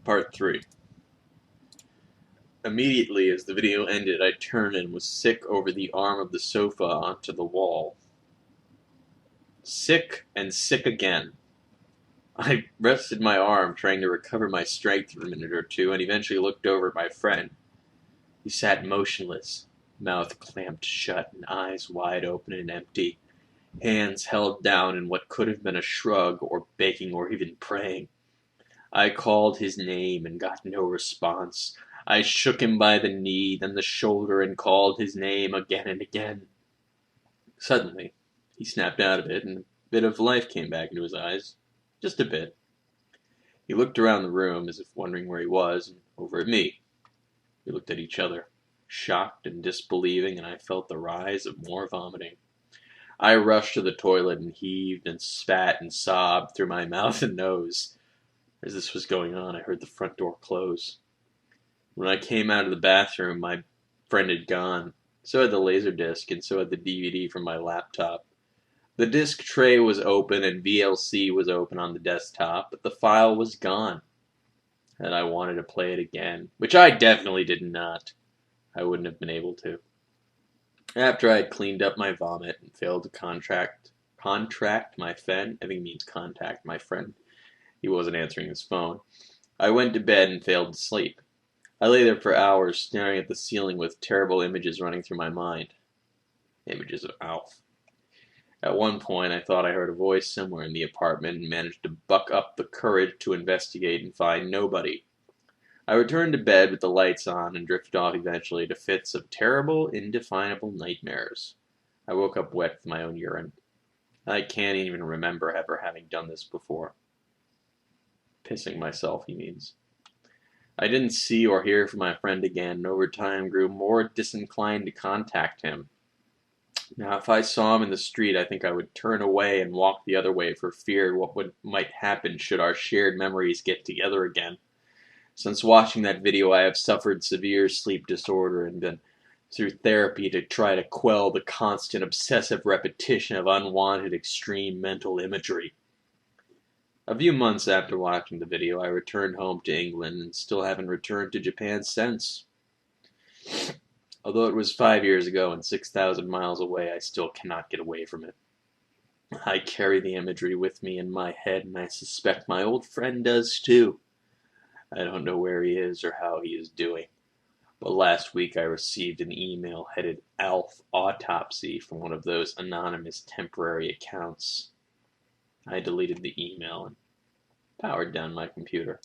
Part 3. Immediately as the video ended, I turned and was sick over the arm of the sofa onto the wall. Sick and sick again. I rested my arm, trying to recover my strength for a minute or two, and eventually looked over at my friend. He sat motionless, mouth clamped shut and eyes wide open and empty, hands held down in what could have been a shrug or begging or even praying. I called his name and got no response. I shook him by the knee, then the shoulder, and called his name again and again. Suddenly, he snapped out of it, and a bit of life came back into his eyes. Just a bit. He looked around the room as if wondering where he was, and over at me. We looked at each other, shocked and disbelieving, and I felt the rise of more vomiting. I rushed to the toilet and heaved and spat and sobbed through my mouth and nose. As this was going on, I heard the front door close. When I came out of the bathroom, my friend had gone. So had the Laserdisc, and so had the DVD from my laptop. The disc tray was open and VLC was open on the desktop, but the file was gone. And I wanted to play it again, which I definitely did not. I wouldn't have been able to. After I had cleaned up my vomit and failed to contract my friend, I think it means contact my friend. He wasn't answering his phone. I went to bed and failed to sleep. I lay there for hours, staring at the ceiling with terrible images running through my mind. Images of Alf. At one point, I thought I heard a voice somewhere in the apartment and managed to buck up the courage to investigate and find nobody. I returned to bed with the lights on and drifted off eventually to fits of terrible, indefinable nightmares. I woke up wet with my own urine. I can't even remember ever having done this before. Pissing myself, he means. I didn't see or hear from my friend again, and over time grew more disinclined to contact him. Now, if I saw him in the street, I think I would turn away and walk the other way for fear of what might happen should our shared memories get together again. Since watching that video, I have suffered severe sleep disorder and been through therapy to try to quell the constant obsessive repetition of unwanted extreme mental imagery. A few months after watching the video, I returned home to England and still haven't returned to Japan since. Although it was 5 years ago and 6,000 miles away, I still cannot get away from it. I carry the imagery with me in my head, and I suspect my old friend does too. I don't know where he is or how he is doing, but last week I received an email headed Alf Autopsy from one of those anonymous temporary accounts. I deleted the email and powered down my computer.